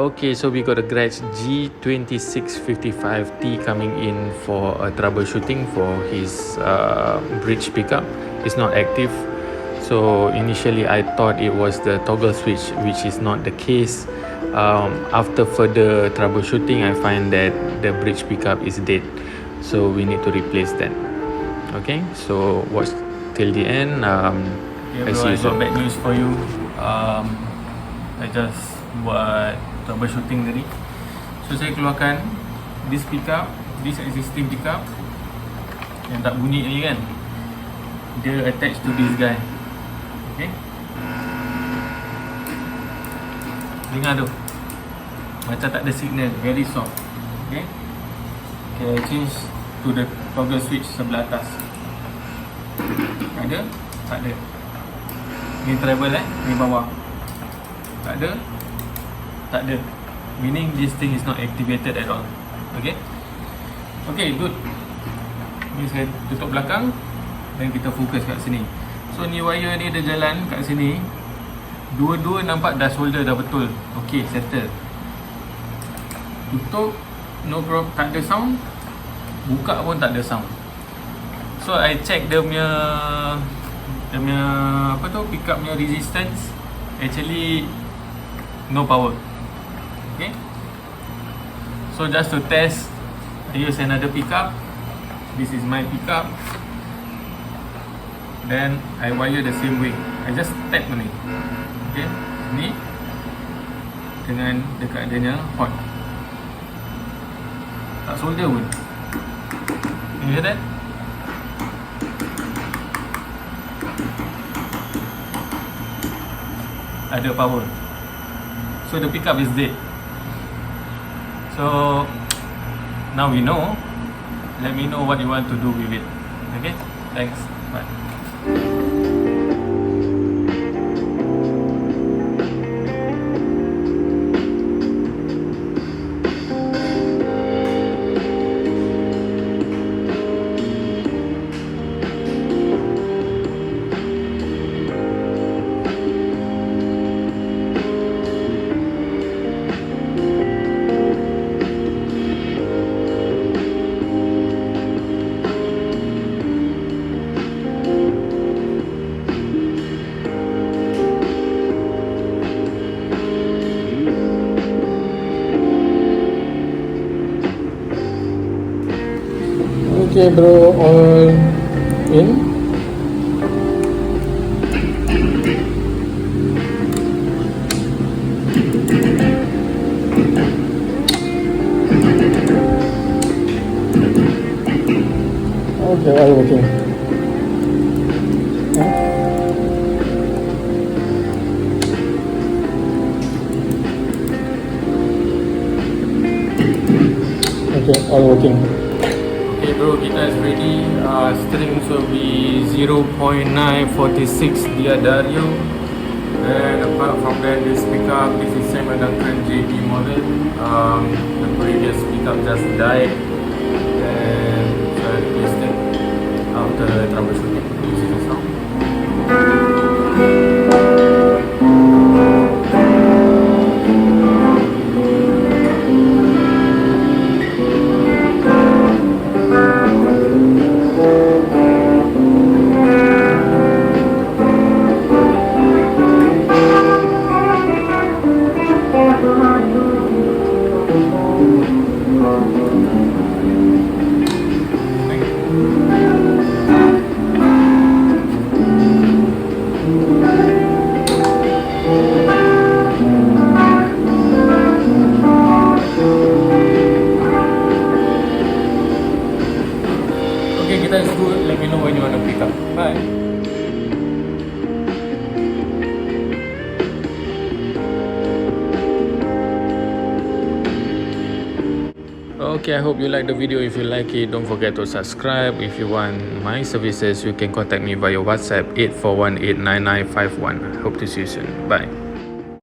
Okay, so we got a Gretch g2655t coming in for a troubleshooting for his bridge pickup. It's not active, so initially I thought it was the toggle switch, which is not the case. After further troubleshooting, I find that the bridge pickup is dead, so we need to replace that. Okay, so watch till the end. Okay bro, I got bad news for you. I just buat troubleshooting tadi. So saya keluarkan this pickup, this existing pickup yang tak bunyi lagi kan, dia attached to this guy. Okay, dengar tu macam tak ada signal, very soft. Okay, I change to the toggle switch sebelah atas. Ada? Tak ada. Ni treble ni bawah. Tak ada? Tak ada. Meaning this thing is not activated at all. Okay? Okay, good. Ni saya tutup belakang dan kita fokus kat sini. So ni wire ni dia jalan kat sini. Dua-dua nampak dah solder dah betul. Okay, settle. Tutup, no problem, tak ada sound. Buka pun tak ada sound. So I check dia punya apa tu, pickup punya resistance. Actually no power. Okay, so just to test, I use another pickup. This is my pickup. Then I wire the same way. I just tap ni. Okay, ni dengan dekat adanya hot. Tak solder pun. You hear that? Ada power. So the pickup is dead. So now we know. Let me know what you want to do with it. Okay? Thanks. Bye. Okay bro, all in. Okay, all working. Okay, all working. Okay bro, kita is ready. Strings will be 0.946 diadario. And apart from that, this pickup, this is seymour Duncan JB model. The previous pickup just died, and so I replaced it after troubleshooting. You see the sound? Okay, kita is good. Let me know when you want to pick up. Bye. Okay, I hope you like the video. If you like it, don't forget to subscribe. If you want my services, you can contact me via WhatsApp 841-89951. Hope to see you soon. Bye.